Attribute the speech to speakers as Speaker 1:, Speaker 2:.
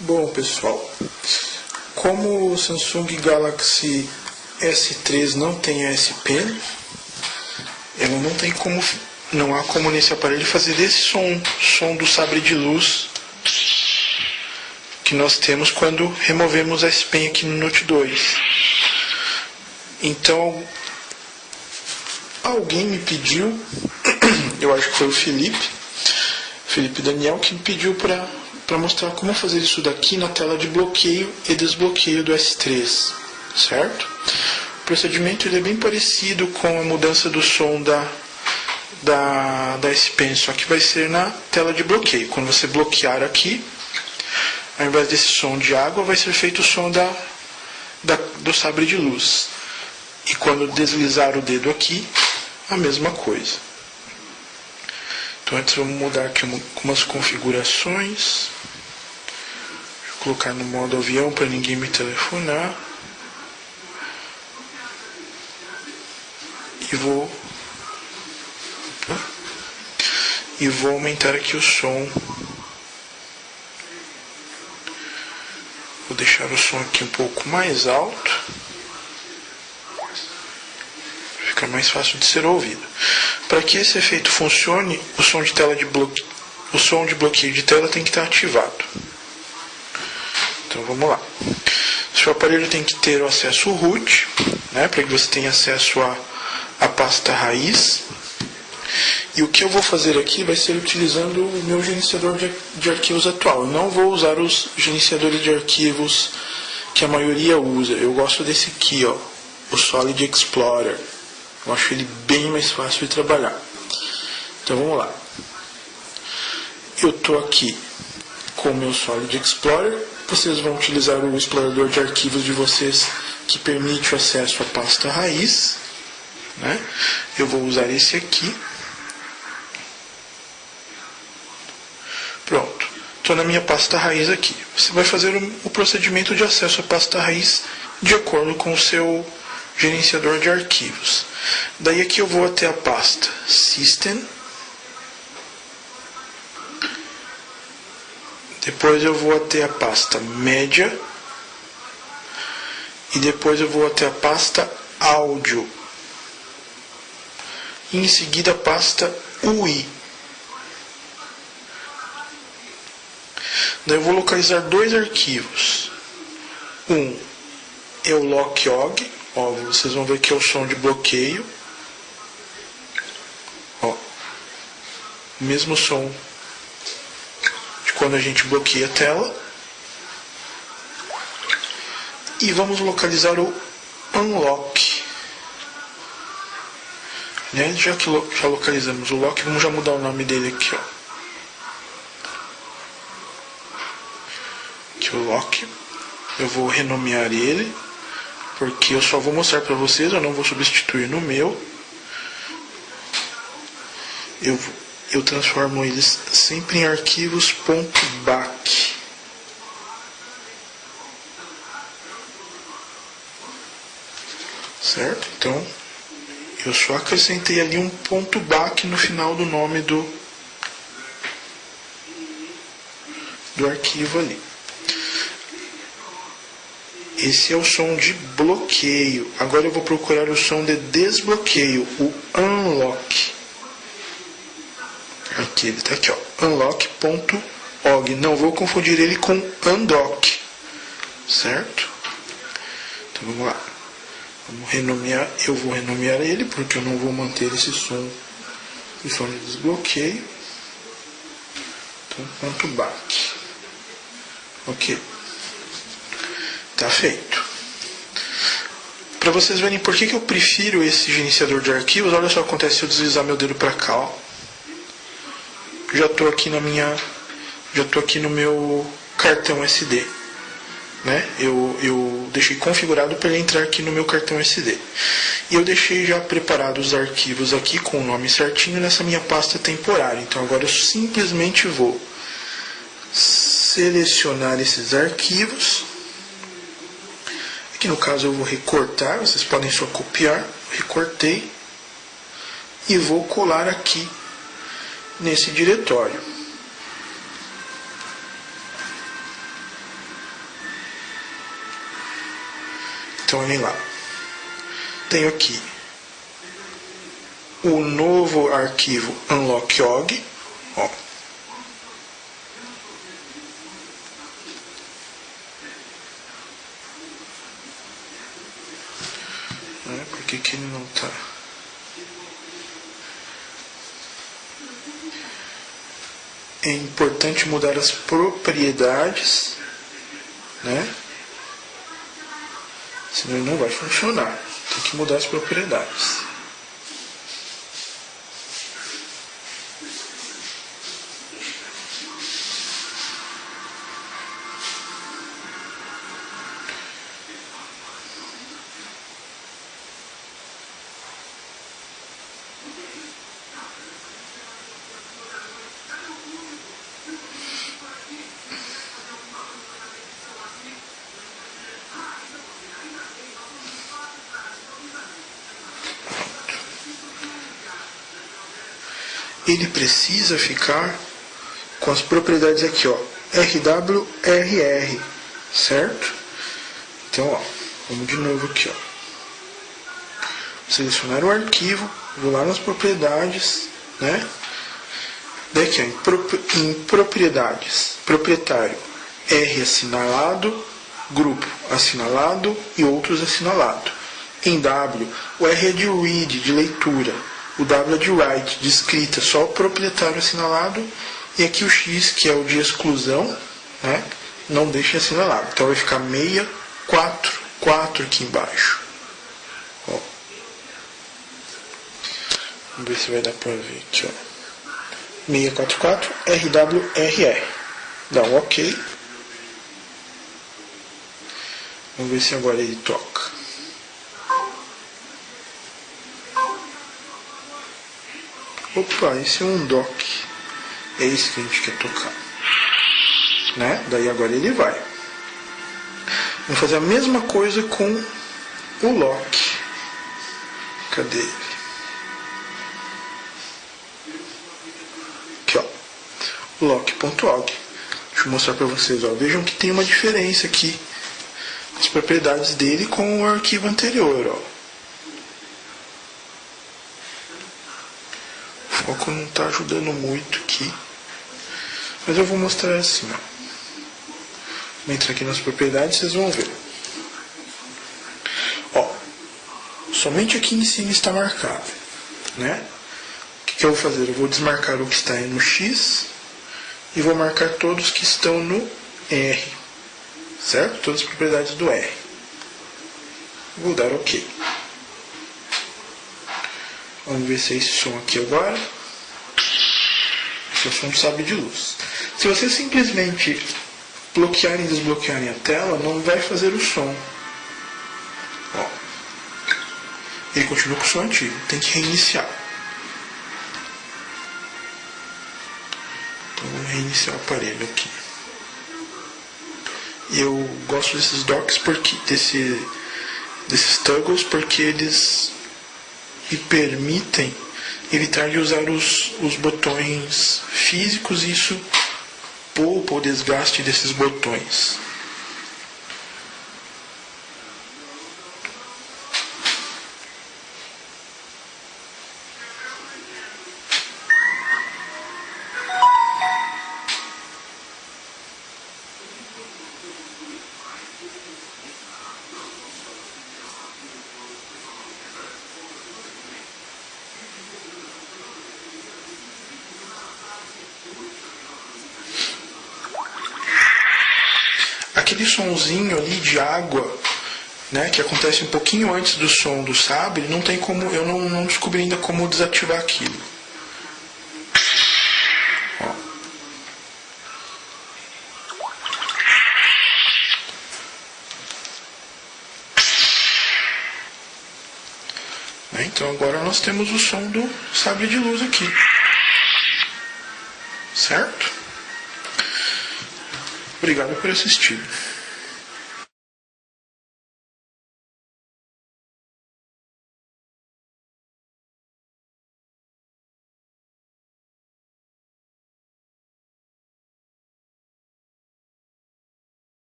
Speaker 1: Bom, pessoal, como o Samsung Galaxy S3 não tem S Pen, ela não há como nesse aparelho fazer esse som do sabre de luz que nós temos quando removemos a S Pen aqui no Note 2. Então, alguém me pediu, eu acho que foi o Felipe Daniel, que me pediu para mostrar como fazer isso daqui na tela de bloqueio e desbloqueio do S3, certo? O procedimento ele é bem parecido com a mudança do som da S Pen, só que vai ser na tela de bloqueio. Quando você bloquear aqui, ao invés desse som de água, vai ser feito o som do sabre de luz. E quando deslizar o dedo aqui, a mesma coisa. Então antes vamos mudar aqui algumas configurações. Deixa eu colocar no modo avião para ninguém me telefonar. E vou aumentar aqui o som. Vou deixar o som aqui um pouco mais alto. Fica mais fácil de ser ouvido. Para que esse efeito funcione, o som de bloqueio de tela tem que estar ativado. Então vamos lá. Seu aparelho tem que ter o acesso root, né, para que você tenha acesso à pasta raiz. E o que eu vou fazer aqui vai ser utilizando o meu gerenciador de arquivos atual. Eu não vou usar os gerenciadores de arquivos que a maioria usa. Eu gosto desse aqui, ó, o Solid Explorer. Eu acho ele bem mais fácil de trabalhar. Então vamos lá. Eu estou aqui com o meu Solid Explorer. Vocês vão utilizar o explorador de arquivos de vocês que permite o acesso à pasta raiz, né? Eu vou usar esse aqui. Pronto. Estou na minha pasta raiz aqui. Você vai fazer o procedimento de acesso à pasta raiz de acordo com o seu gerenciador de arquivos. Daí aqui eu vou até a pasta System. Depois eu vou até a pasta Media. E depois eu vou até a pasta Áudio. E em seguida a pasta UI. Daí eu vou localizar dois arquivos. Um é o lock.og. Ó, vocês vão ver que é o som de bloqueio. Ó, o mesmo som de quando a gente bloqueia a tela. E vamos localizar o unlock. Né? Já localizamos o lock, vamos já mudar o nome dele aqui, ó. Aqui o lock. Eu vou renomear ele, porque eu só vou mostrar para vocês, eu não vou substituir no meu. Eu transformo eles sempre em arquivos .back. Certo? Então, eu só acrescentei ali um .back no final do nome do arquivo ali. Esse é o som de bloqueio. Agora eu vou procurar o som de desbloqueio, o unlock. Aqui, ele está aqui, ó, unlock.og. Não vou confundir ele com undock, certo? Então vamos lá. Vamos renomear. Eu vou renomear ele, porque eu não vou manter esse som de desbloqueio. Então, .back. Ok. Tá feito. Para vocês verem por que eu prefiro esse gerenciador de arquivos, olha só o que acontece se eu deslizar meu dedo para cá, ó. Já estou aqui no meu cartão SD, né? Eu deixei configurado para ele entrar aqui no meu cartão SD. E eu deixei já preparados os arquivos aqui com o nome certinho nessa minha pasta temporária. Então agora eu simplesmente vou selecionar esses arquivos. Aqui no caso eu vou recortar, vocês podem só copiar, recortei e vou colar aqui nesse diretório. Então, olhem lá. Tenho aqui o novo arquivo unlock.og. Ó. Por que ele não está? É importante mudar as propriedades, né? Senão ele não vai funcionar. Tem que mudar as propriedades. Ele precisa ficar com as propriedades aqui, ó, RWRR, certo? Então, ó, vamos de novo aqui, ó. Selecionar o arquivo, vou lá nas propriedades, né? Daí aqui, ó, em propriedades, proprietário, R assinalado, grupo assinalado e outros assinalado. Em W, o R é de read, de leitura. O W é de write, de escrita, só o proprietário assinalado. E aqui o X, que é o de exclusão, né? Não deixa assinalado. Então vai ficar 644 aqui embaixo. Ó. Vamos ver se vai dar para ver aqui, ó. 644 RWRR. Dá um OK. Vamos ver se agora ele toca. Opa, esse é um dock. É esse que a gente quer tocar. Né? Daí agora ele vai. Vamos fazer a mesma coisa com o lock. Cadê ele? Aqui, ó. Lock.og. Deixa eu mostrar para vocês, ó. Vejam que tem uma diferença aqui. As propriedades dele com o arquivo anterior, ó. O foco não está ajudando muito aqui. Mas eu vou mostrar assim, ó. Vou entrar aqui nas propriedades, vocês vão ver. Ó. Somente aqui em cima está marcado, né? O que eu vou fazer? Eu vou desmarcar o que está no X e vou marcar todos que estão no R. Certo? Todas as propriedades do R. Vou dar OK. Vamos ver se é esse som aqui agora. Esse é o som do sabre de luz. Se você simplesmente bloquear e desbloquear a tela, não vai fazer o som. Ó. Ele continua com o som antigo. Tem que reiniciar. Então vamos reiniciar o aparelho aqui. E eu gosto desses docks porque desses toggles porque eles me permitem evitar de usar os botões físicos e isso poupa o desgaste desses botões. Aquele sonzinho ali de água, né, que acontece um pouquinho antes do som do sabre, não tem como, eu não descobri ainda como desativar aquilo. Ó. Então agora nós temos o som do sabre de luz aqui. Certo? Obrigado por assistir.